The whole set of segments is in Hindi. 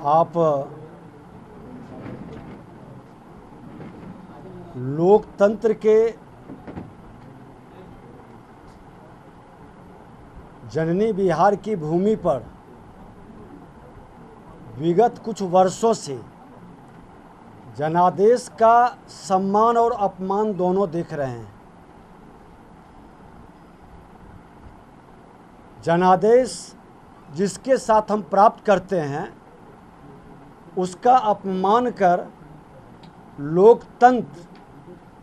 आप लोकतंत्र के जननी बिहार की भूमि पर विगत कुछ वर्षों से जनादेश का सम्मान और अपमान दोनों देख रहे हैं। जनादेश जिसके साथ हम प्राप्त करते हैं उसका अपमान कर लोकतंत्र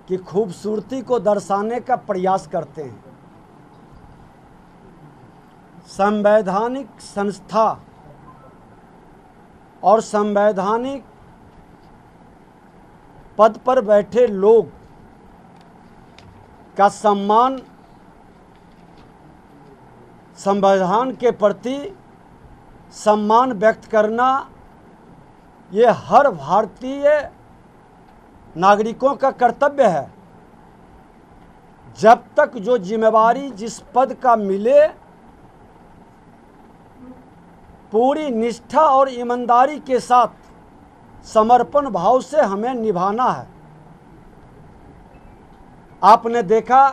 की खूबसूरती को दर्शाने का प्रयास करते हैं। संवैधानिक संस्था और संवैधानिक पद पर बैठे लोग का सम्मान संविधान के प्रति सम्मान व्यक्त करना ये हर भारतीय नागरिकों का कर्तव्य है। जब तक जो जिम्मेवारी जिस पद का मिले पूरी निष्ठा और ईमानदारी के साथ समर्पण भाव से हमें निभाना है। आपने देखा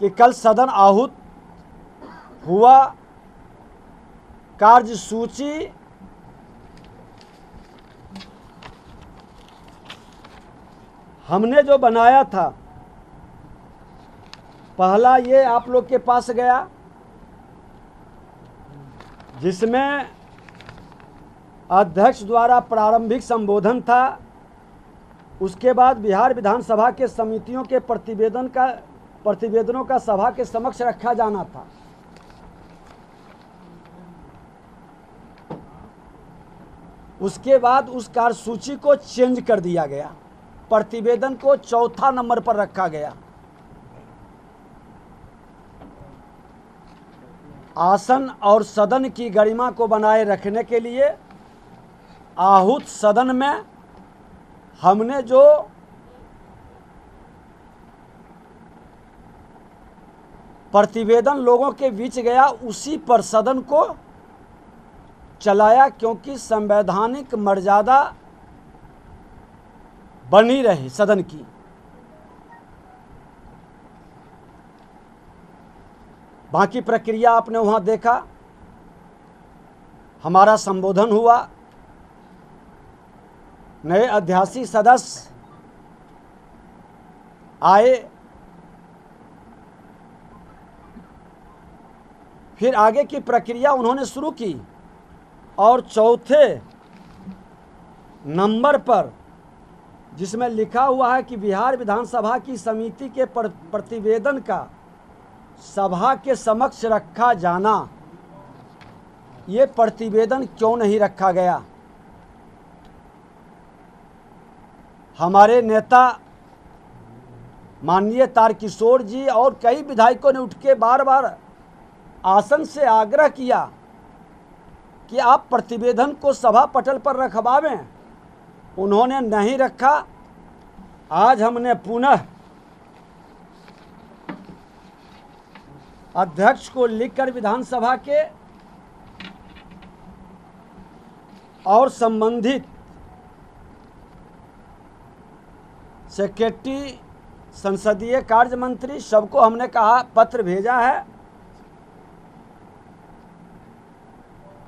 कि कल सदन आहूत हुआ, कार्यसूची हमने जो बनाया था, पहला ये आप लोग के पास गया जिसमें अध्यक्ष द्वारा प्रारंभिक संबोधन था। उसके बाद बिहार विधानसभा के समितियों के प्रतिवेदनों का सभा के समक्ष रखा जाना था। उसके बाद उस कार्यसूची को चेंज कर दिया गया, प्रतिवेदन को चौथा नंबर पर रखा गया। आसन और सदन की गरिमा को बनाए रखने के लिए आहूत सदन में हमने जो प्रतिवेदन लोगों के बीच गया उसी पर सदन को चलाया, क्योंकि संवैधानिक मर्यादा बनी रही सदन की। बाकी प्रक्रिया आपने वहां देखा, हमारा संबोधन हुआ, नए अध्यासी सदस्य आए, फिर आगे की प्रक्रिया उन्होंने शुरू की और चौथे नंबर पर जिसमें लिखा हुआ है कि बिहार विधानसभा की समिति के प्रतिवेदन का सभा के समक्ष रखा जाना, ये प्रतिवेदन क्यों नहीं रखा गया? हमारे नेता माननीय तारकिशोर जी और कई विधायकों ने उठ के बार बार आसन से आग्रह किया कि आप प्रतिवेदन को सभा पटल पर रखवावें। उन्होंने नहीं रखा। आज हमने पुनः अध्यक्ष को लिखकर विधानसभा के और संबंधित सेक्रेटरी, संसदीय कार्य मंत्री सबको हमने कहा, पत्र भेजा है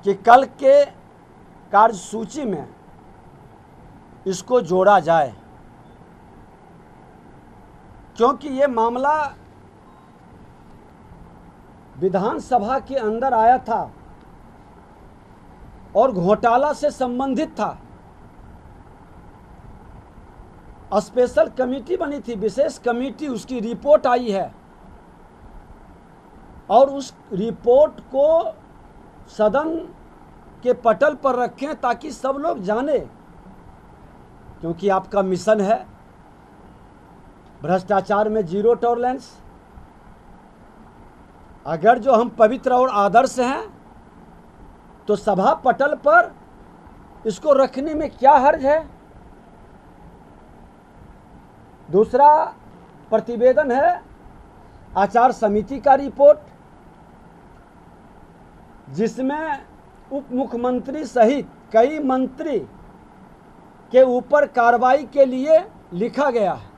कि कल के कार्यसूची में इसको जोड़ा जाए, क्योंकि ये मामला विधानसभा के अंदर आया था और घोटाला से संबंधित था। स्पेशल कमेटी बनी थी, विशेष कमेटी, उसकी रिपोर्ट आई है और उस रिपोर्ट को सदन के पटल पर रखें ताकि सब लोग जाने, क्योंकि आपका मिशन है भ्रष्टाचार में जीरो टॉलरेंस। अगर जो हम पवित्र और आदर्श हैं तो सभा पटल पर इसको रखने में क्या हर्ज है? दूसरा प्रतिवेदन है आचार समिति का रिपोर्ट, जिसमें उप मुख्यमंत्री सहित कई मंत्री के ऊपर कार्रवाई के लिए लिखा गया है।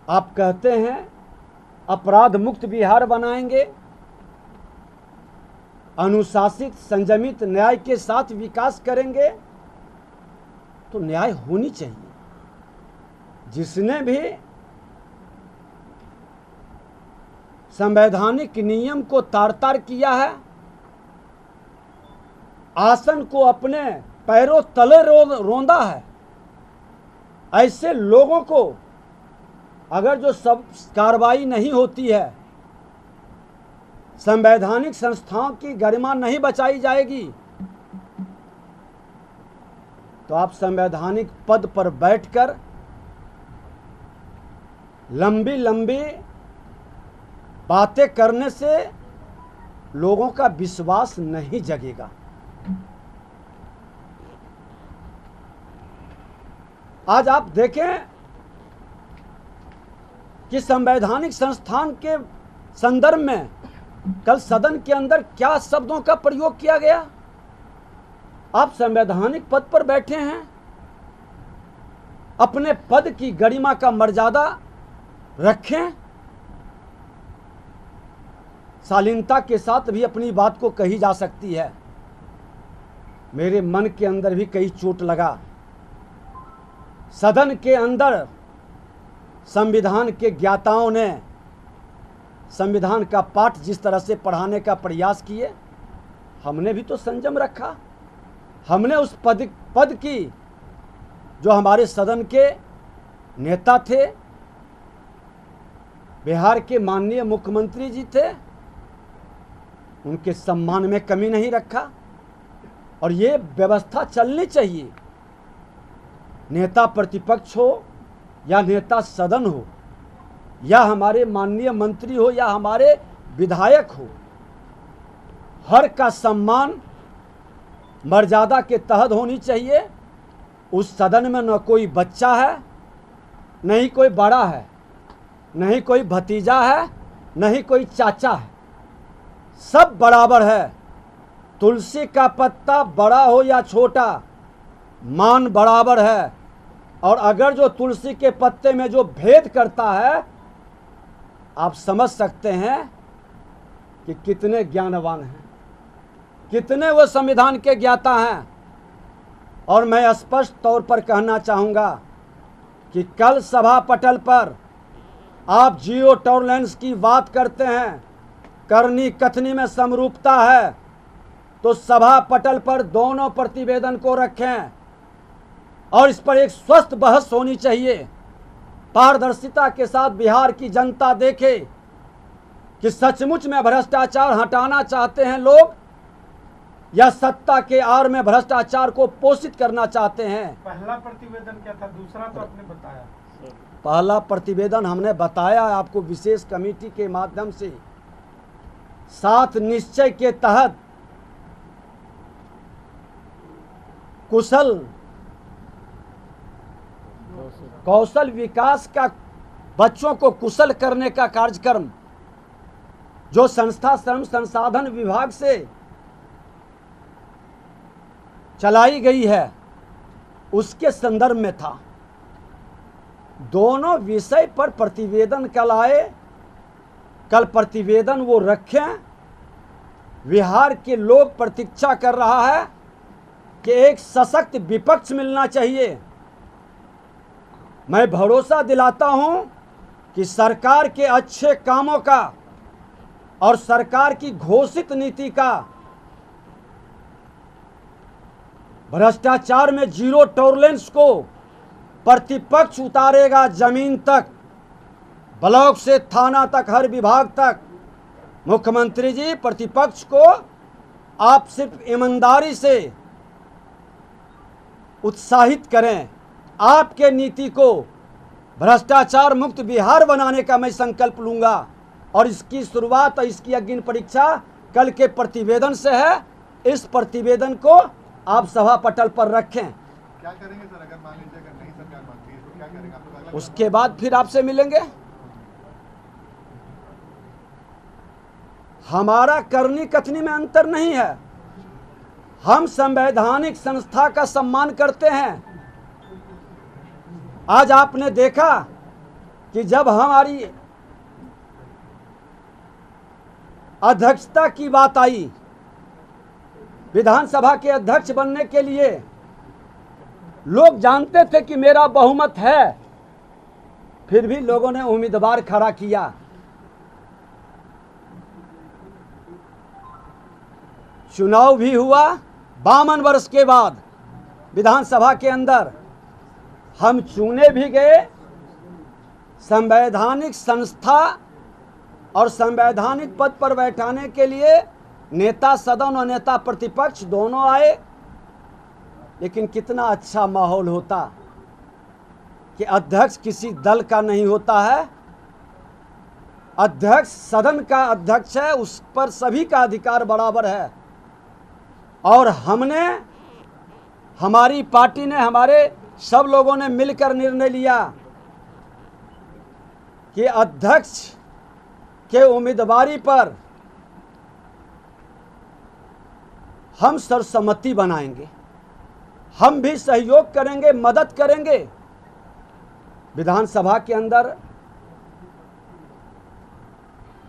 आप कहते हैं अपराध मुक्त बिहार बनाएंगे, अनुशासित संयमित न्याय के साथ विकास करेंगे, तो न्याय होनी चाहिए। जिसने भी संवैधानिक नियम को तार-तार किया है, आसन को अपने पैरों तले रौंदा है, ऐसे लोगों को अगर जो सब कार्रवाई नहीं होती है, संवैधानिक संस्थाओं की गरिमा नहीं बचाई जाएगी, तो आप संवैधानिक पद पर बैठकर लंबी लंबी बातें करने से लोगों का विश्वास नहीं जगेगा। आज आप देखें कि संवैधानिक संस्थान के संदर्भ में कल सदन के अंदर क्या शब्दों का प्रयोग किया गया। आप संवैधानिक पद पर बैठे हैं, अपने पद की गरिमा का मर्यादा रखें, शालीनता के साथ भी अपनी बात को कही जा सकती है। मेरे मन के अंदर भी कई चोट लगा। सदन के अंदर संविधान के ज्ञाताओं ने संविधान का पाठ जिस तरह से पढ़ाने का प्रयास किए, हमने भी तो संयम रखा। हमने उस पद की जो हमारे सदन के नेता थे, बिहार के माननीय मुख्यमंत्री जी थे, उनके सम्मान में कमी नहीं रखा। और ये व्यवस्था चलनी चाहिए। नेता प्रतिपक्ष हो या नेता सदन हो या हमारे माननीय मंत्री हो या हमारे विधायक हो, हर का सम्मान मर्यादा के तहत होनी चाहिए। उस सदन में न कोई बच्चा है, न ही कोई बड़ा है, न ही कोई भतीजा है, न ही कोई चाचा है, सब बराबर है। तुलसी का पत्ता बड़ा हो या छोटा, मान बराबर है। और अगर जो तुलसी के पत्ते में जो भेद करता है, आप समझ सकते हैं कि कितने ज्ञानवान हैं, कितने वो संविधान के ज्ञाता हैं। और मैं स्पष्ट तौर पर कहना चाहूँगा कि कल सभा पटल पर आप जीरो टॉलरेंस की बात करते हैं, करनी कथनी में समरूपता है, तो सभा पटल पर दोनों प्रतिवेदन को रखें और इस पर एक स्वस्थ बहस होनी चाहिए। पारदर्शिता के साथ बिहार की जनता देखे कि सचमुच में भ्रष्टाचार हटाना चाहते हैं लोग या सत्ता के आड़ में भ्रष्टाचार को पोषित करना चाहते हैं। पहला प्रतिवेदन क्या था, दूसरा तो आपने बताया। पहला प्रतिवेदन हमने बताया आपको विशेष कमेटी के माध्यम से 7 निश्चय के तहत कौशल विकास का, बच्चों को कुशल करने का कार्यक्रम जो संस्था श्रम संसाधन विभाग से चलाई गई है, उसके संदर्भ में था। दोनों विषय पर प्रतिवेदन कल आए। कल प्रतिवेदन वो रखें। बिहार के लोग प्रतीक्षा कर रहा है कि एक सशक्त विपक्ष मिलना चाहिए। मैं भरोसा दिलाता हूं कि सरकार के अच्छे कामों का और सरकार की घोषित नीति का, भ्रष्टाचार में जीरो टॉलरेंस को प्रतिपक्ष उतारेगा जमीन तक, ब्लॉक से थाना तक, हर विभाग तक। मुख्यमंत्री जी, प्रतिपक्ष को आप सिर्फ ईमानदारी से उत्साहित करें। आपके नीति को भ्रष्टाचार मुक्त बिहार बनाने का मैं संकल्प लूंगा और इसकी शुरुआत और इसकी अग्नि परीक्षा कल के प्रतिवेदन से है। इस प्रतिवेदन को आप सभा पटल पर रखें। क्या करेंगे सर, अगर मान लीजिए अगर नई सरकार बनती है तो क्या करेंगे आप लोग? उसके बाद फिर आपसे मिलेंगे। हमारा करनी कथनी में अंतर नहीं है। हम संवैधानिक संस्था का सम्मान करते हैं। आज आपने देखा कि जब हमारी अध्यक्षता की बात आई, विधानसभा के अध्यक्ष बनने के लिए लोग जानते थे कि मेरा बहुमत है, फिर भी लोगों ने उम्मीदवार खड़ा किया। चुनाव भी हुआ 52 वर्ष के बाद विधानसभा के अंदर। हम चुने भी गए। संवैधानिक संस्था और संवैधानिक पद पर बैठाने के लिए नेता सदन और नेता प्रतिपक्ष दोनों आए। लेकिन कितना अच्छा माहौल होता कि अध्यक्ष किसी दल का नहीं होता है, अध्यक्ष सदन का अध्यक्ष है, उस पर सभी का अधिकार बराबर है। और हमने, हमारी पार्टी ने, हमारे सब लोगों ने मिलकर निर्णय लिया कि अध्यक्ष के उम्मीदवारी पर हम सर्वसम्मति बनाएंगे। हम भी सहयोग करेंगे, मदद करेंगे। विधानसभा के अंदर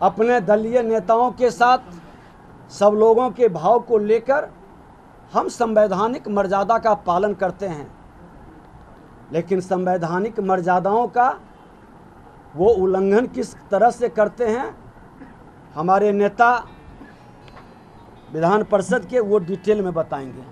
अपने दलीय नेताओं के साथ सब लोगों के भाव को लेकर हम संवैधानिक मर्यादा का पालन करते हैं। लेकिन संवैधानिक मर्यादाओं का वो उल्लंघन किस तरह से करते हैं, हमारे नेता विधान परिषद के वो डिटेल में बताएंगे।